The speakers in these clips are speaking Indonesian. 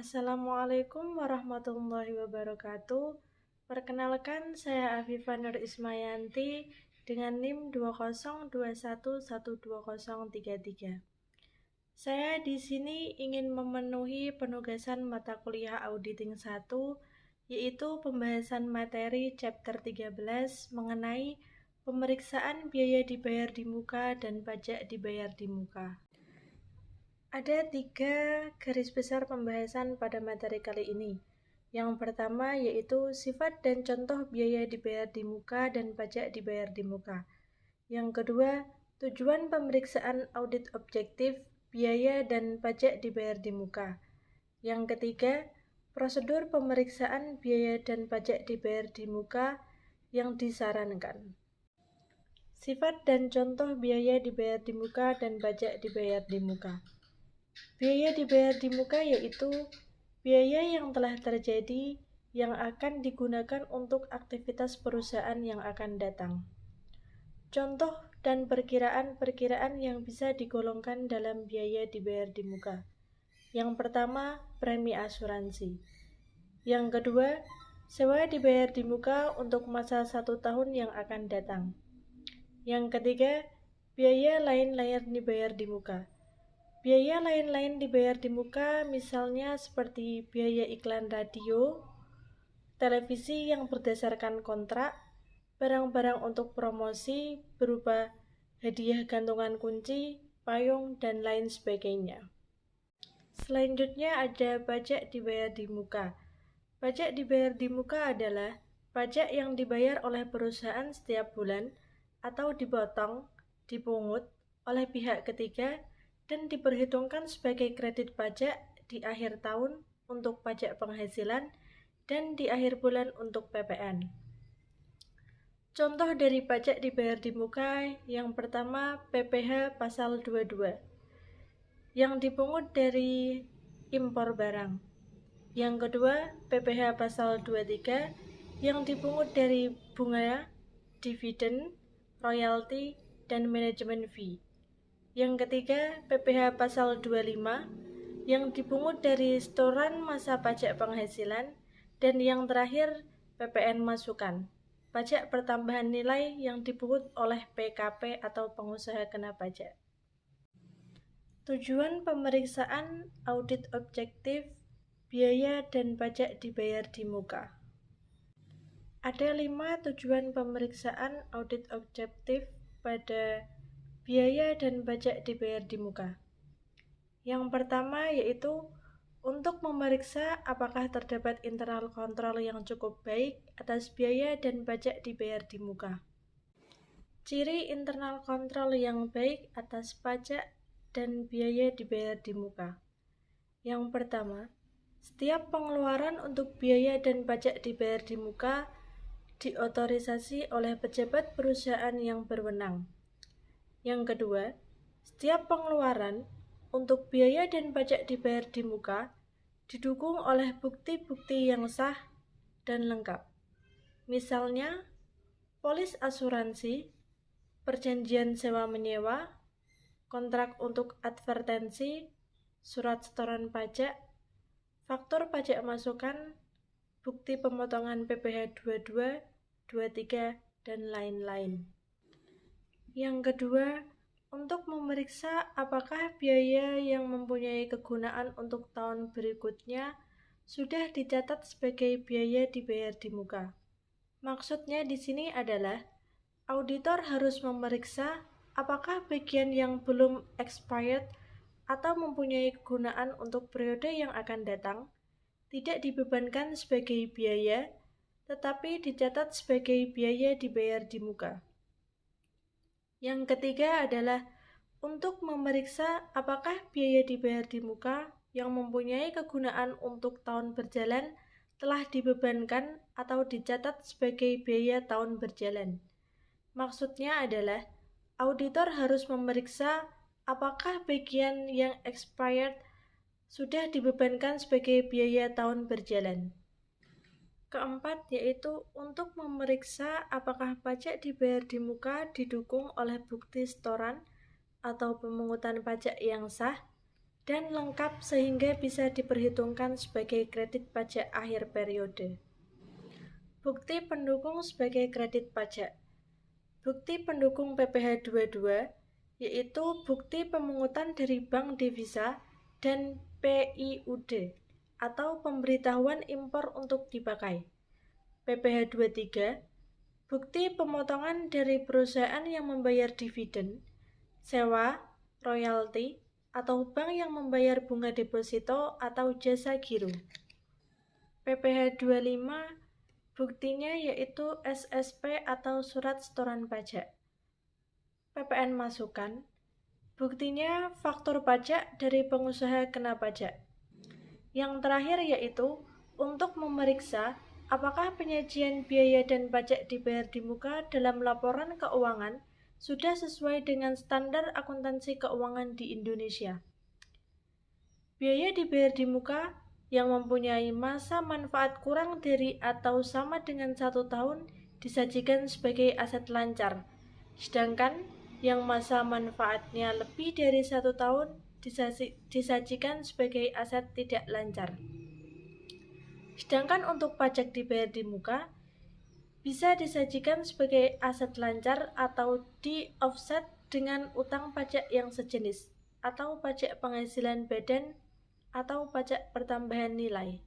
Assalamualaikum warahmatullahi wabarakatuh. Perkenalkan, saya Afifah Nur Ismayanti dengan NIM 202112033. Saya di sini ingin memenuhi penugasan mata kuliah Auditing 1, yaitu pembahasan materi chapter 13 mengenai pemeriksaan biaya dibayar di muka dan pajak dibayar di muka. Ada 3 garis besar pembahasan pada materi kali ini. Yang pertama yaitu sifat dan contoh biaya dibayar di muka dan pajak dibayar di muka. Yang kedua, tujuan pemeriksaan audit objektif, biaya dan pajak dibayar di muka. Yang ketiga, prosedur pemeriksaan biaya dan pajak dibayar di muka yang disarankan. Sifat dan contoh biaya dibayar di muka dan pajak dibayar di muka. Biaya dibayar di muka yaitu biaya yang telah terjadi yang akan digunakan untuk aktivitas perusahaan yang akan datang. Contoh dan perkiraan-perkiraan yang bisa digolongkan dalam biaya dibayar di muka. Yang pertama, premi asuransi. Yang kedua, sewa dibayar di muka untuk masa 1 tahun yang akan datang. Yang ketiga, biaya lain-lain dibayar di muka. Biaya lain-lain dibayar di muka misalnya seperti biaya iklan radio, televisi yang berdasarkan kontrak, barang-barang untuk promosi berupa hadiah gantungan kunci, payung, dan lain sebagainya. Selanjutnya ada pajak dibayar di muka. Pajak dibayar di muka adalah pajak yang dibayar oleh perusahaan setiap bulan atau dipotong, dipungut oleh pihak ketiga dan diperhitungkan sebagai kredit pajak di akhir tahun untuk pajak penghasilan dan di akhir bulan untuk PPN. Contoh dari pajak dibayar di muka yang pertama PPh pasal 22 yang dipungut dari impor barang. Yang kedua PPh pasal 23 yang dipungut dari bunga, dividen, royalti, dan manajemen fee. Yang ketiga, PPh pasal 25 yang dipungut dari setoran masa pajak penghasilan, dan yang terakhir PPN masukan, pajak pertambahan nilai yang dipungut oleh PKP atau pengusaha kena pajak. Tujuan pemeriksaan audit objektif, biaya dan pajak dibayar di muka. Ada 5 tujuan pemeriksaan audit objektif pada biaya dan pajak dibayar di muka. Yang pertama yaitu untuk memeriksa apakah terdapat internal kontrol yang cukup baik atas biaya dan pajak dibayar di muka. Ciri internal kontrol yang baik atas pajak dan biaya dibayar di muka. Yang pertama, setiap pengeluaran untuk biaya dan pajak dibayar di muka diotorisasi oleh pejabat perusahaan yang berwenang. Yang kedua, setiap pengeluaran untuk biaya dan pajak dibayar di muka didukung oleh bukti-bukti yang sah dan lengkap. Misalnya, polis asuransi, perjanjian sewa menyewa, kontrak untuk advertensi, surat setoran pajak, faktur pajak masukan, bukti pemotongan PPh 22, 23, dan lain-lain. Yang kedua, untuk memeriksa apakah biaya yang mempunyai kegunaan untuk tahun berikutnya sudah dicatat sebagai biaya dibayar di muka. Maksudnya di sini adalah auditor harus memeriksa apakah bagian yang belum expired atau mempunyai kegunaan untuk periode yang akan datang tidak dibebankan sebagai biaya, tetapi dicatat sebagai biaya dibayar di muka. Yang ketiga adalah untuk memeriksa apakah biaya dibayar di muka yang mempunyai kegunaan untuk tahun berjalan telah dibebankan atau dicatat sebagai biaya tahun berjalan. Maksudnya adalah auditor harus memeriksa apakah bagian yang expired sudah dibebankan sebagai biaya tahun berjalan. Keempat yaitu untuk memeriksa apakah pajak dibayar di muka didukung oleh bukti setoran atau pemungutan pajak yang sah dan lengkap sehingga bisa diperhitungkan sebagai kredit pajak akhir periode. Bukti pendukung sebagai kredit pajak. Bukti pendukung PPh 22 yaitu bukti pemungutan dari bank devisa dan PIUD atau pemberitahuan impor untuk dipakai. PPh 23 bukti pemotongan dari perusahaan yang membayar dividen, sewa, royalti, atau bank yang membayar bunga deposito atau jasa giro. PPh 25 buktinya yaitu SSP atau surat setoran pajak. PPN masukan, buktinya faktur pajak dari pengusaha kena pajak. Yang terakhir yaitu untuk memeriksa apakah penyajian biaya dan pajak dibayar di muka dalam laporan keuangan sudah sesuai dengan standar akuntansi keuangan di Indonesia. Biaya dibayar di muka yang mempunyai masa manfaat kurang dari atau sama dengan 1 tahun disajikan sebagai aset lancar, sedangkan yang masa manfaatnya lebih dari 1 tahun disajikan sebagai aset tidak lancar. Sedangkan untuk pajak dibayar di muka bisa disajikan sebagai aset lancar atau di-offset dengan utang pajak yang sejenis, atau pajak penghasilan badan atau pajak pertambahan nilai.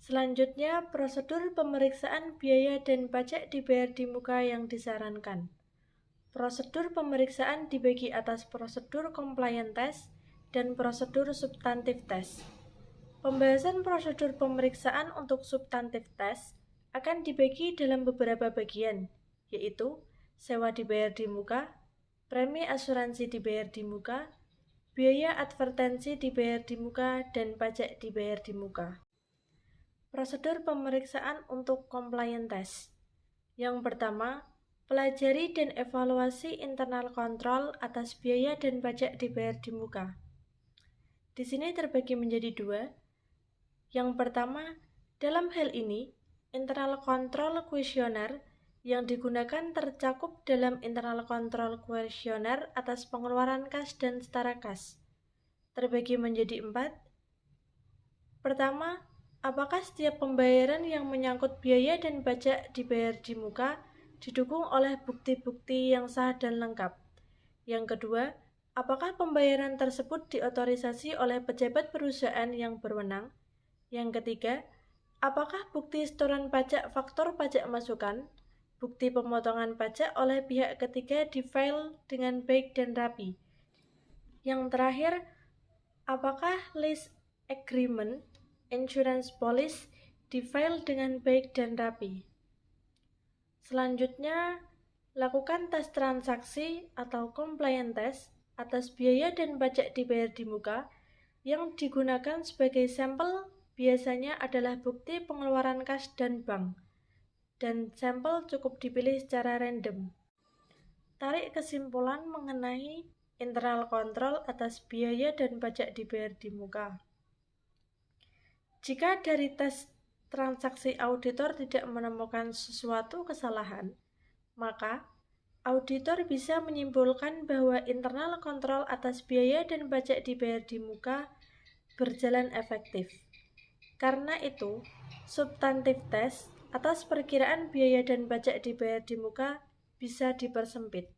Selanjutnya, prosedur pemeriksaan biaya dan pajak dibayar di muka yang disarankan. Prosedur pemeriksaan dibagi atas prosedur compliance test dan prosedur substantif test. Pembahasan prosedur pemeriksaan untuk substantif test akan dibagi dalam beberapa bagian, yaitu sewa dibayar di muka, premi asuransi dibayar di muka, biaya advertensi dibayar di muka, dan pajak dibayar di muka. Prosedur pemeriksaan untuk compliance test. Yang pertama, pelajari dan evaluasi internal control atas biaya dan pajak dibayar di muka. Di sini terbagi menjadi 2. Yang pertama, dalam hal ini, internal control kuesioner yang digunakan tercakup dalam internal control kuesioner atas pengeluaran kas dan setara kas. Terbagi menjadi 4. Pertama, apakah setiap pembayaran yang menyangkut biaya dan pajak dibayar di muka didukung oleh bukti-bukti yang sah dan lengkap? Yang kedua, apakah pembayaran tersebut diotorisasi oleh pejabat perusahaan yang berwenang? Yang ketiga, apakah bukti setoran pajak faktor pajak masukan, bukti pemotongan pajak oleh pihak ketiga difile dengan baik dan rapi? Yang terakhir, apakah lease agreement, insurance policy difile dengan baik dan rapi? Selanjutnya, lakukan tes transaksi atau compliance test atas biaya dan pajak dibayar di muka yang digunakan sebagai sampel biasanya adalah bukti pengeluaran kas dan bank, dan sampel cukup dipilih secara random. Tarik kesimpulan mengenai internal control atas biaya dan pajak dibayar di muka. Jika dari tes transaksi auditor tidak menemukan sesuatu kesalahan, maka auditor bisa menyimpulkan bahwa internal control atas biaya dan pajak dibayar di muka berjalan efektif. Karena itu, substantif test atas perkiraan biaya dan pajak dibayar di muka bisa dipersempit.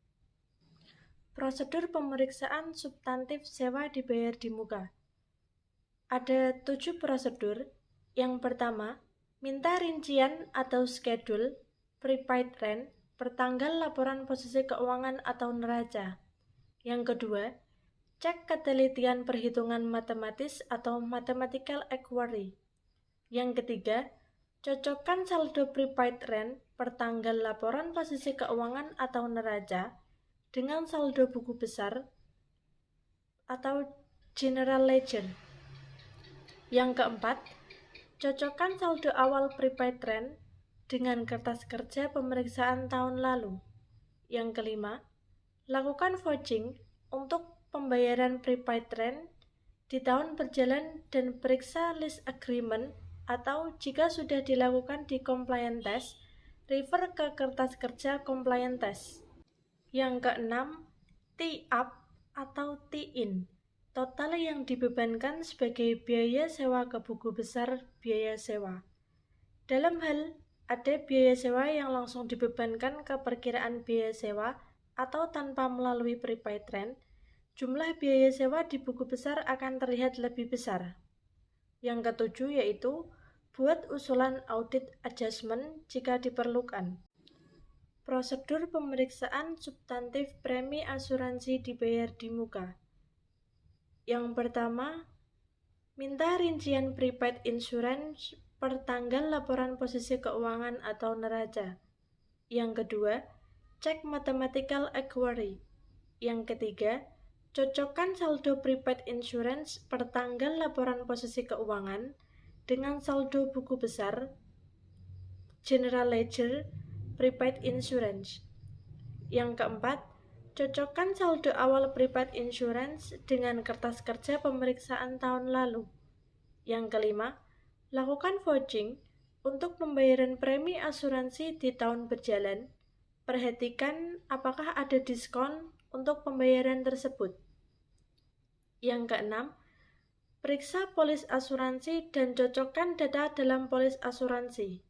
Prosedur pemeriksaan substantif sewa dibayar di muka. Ada 7 prosedur. Yang pertama, minta rincian atau schedule prepaid rent pertanggal laporan posisi keuangan atau neraca. Yang kedua, cek ketelitian perhitungan matematis atau mathematical actuary. Yang ketiga, cocokkan saldo prepaid rent pertanggal laporan posisi keuangan atau neraca dengan saldo buku besar atau general ledger. Yang keempat, cocokkan saldo awal prepaid rent dengan kertas kerja pemeriksaan tahun lalu. Yang kelima, lakukan vouching untuk pembayaran prepaid rent di tahun berjalan dan periksa lease agreement, atau jika sudah dilakukan di compliance test, refer ke kertas kerja compliance test. Yang keenam, tee up atau tee in. total yang dibebankan sebagai biaya sewa ke buku besar biaya sewa. Dalam hal ada biaya sewa yang langsung dibebankan ke perkiraan biaya sewa atau tanpa melalui prepaid rent, jumlah biaya sewa di buku besar akan terlihat lebih besar. Yang ketujuh yaitu buat usulan audit adjustment jika diperlukan. Prosedur pemeriksaan substantif premi asuransi dibayar di muka. Yang pertama, minta rincian prepaid insurance per tanggal laporan posisi keuangan atau neraca. Yang kedua, cek mathematical actuary. Yang ketiga, cocokkan saldo prepaid insurance per tanggal laporan posisi keuangan dengan saldo buku besar general ledger prepaid insurance. Yang keempat, cocokkan saldo awal prepaid insurance dengan kertas kerja pemeriksaan tahun lalu. Yang kelima, lakukan vouching untuk pembayaran premi asuransi di tahun berjalan. Perhatikan apakah ada diskon untuk pembayaran tersebut. Yang keenam, periksa polis asuransi dan cocokkan data dalam polis asuransi.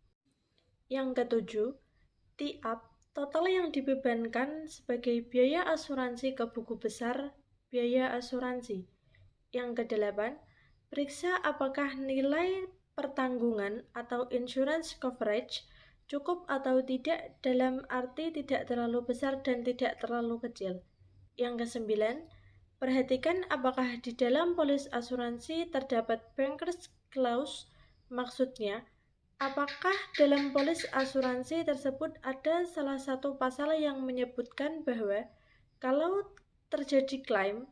Yang ketujuh, tie-up total yang dibebankan sebagai biaya asuransi ke buku besar biaya asuransi. Yang kedelapan, periksa apakah nilai pertanggungan atau insurance coverage cukup atau tidak dalam arti tidak terlalu besar dan tidak terlalu kecil. Yang kesembilan, perhatikan apakah di dalam polis asuransi terdapat bankers clause, maksudnya apakah dalam polis asuransi tersebut ada salah satu pasal yang menyebutkan bahwa kalau terjadi klaim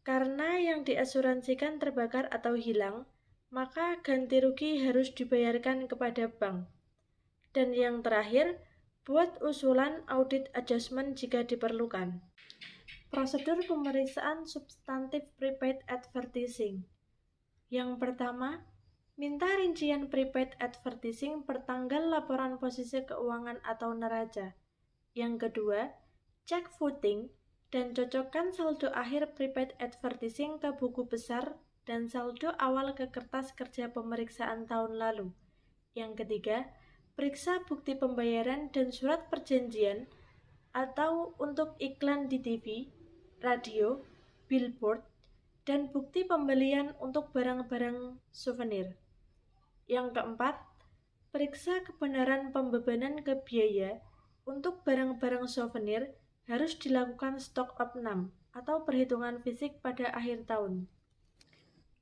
karena yang diasuransikan terbakar atau hilang, maka ganti rugi harus dibayarkan kepada bank. Dan yang terakhir, buat usulan audit adjustment jika diperlukan. Prosedur pemeriksaan substantif prepaid advertising. Yang pertama, minta rincian prepaid advertising per tanggal laporan posisi keuangan atau neraca. Yang kedua, cek footing dan cocokkan saldo akhir prepaid advertising ke buku besar dan saldo awal ke kertas kerja pemeriksaan tahun lalu. Yang ketiga, periksa bukti pembayaran dan surat perjanjian atau untuk iklan di TV, radio, billboard, dan bukti pembelian untuk barang-barang souvenir. Yang keempat, periksa kebenaran pembebanan ke biaya untuk barang-barang souvenir harus dilakukan stock opnam atau perhitungan fisik pada akhir tahun.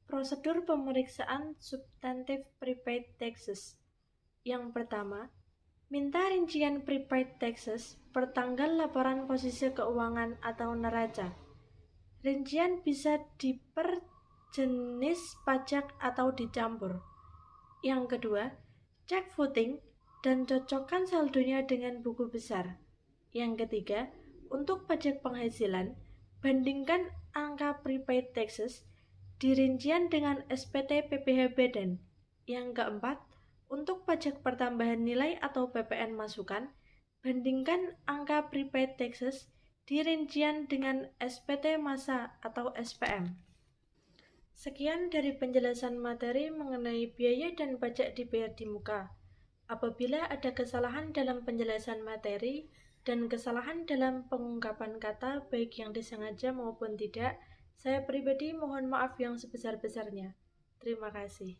Prosedur pemeriksaan substantif prepaid taxes. Yang pertama, minta rincian prepaid taxes per tanggal laporan posisi keuangan atau neraca. Rincian bisa diper jenis pajak atau dicampur. Yang kedua, cek footing dan cocokkan saldonya dengan buku besar. Yang ketiga, untuk pajak penghasilan, bandingkan angka prepaid taxes di rincian dengan SPT PPh Badan. Yang keempat, untuk pajak pertambahan nilai atau PPN masukan, bandingkan angka prepaid taxes di rincian dengan SPT masa atau SPM. Sekian dari penjelasan materi mengenai biaya dan pajak dibayar di muka. Apabila ada kesalahan dalam penjelasan materi dan kesalahan dalam pengungkapan kata baik yang disengaja maupun tidak, saya pribadi mohon maaf yang sebesar-besarnya. Terima kasih.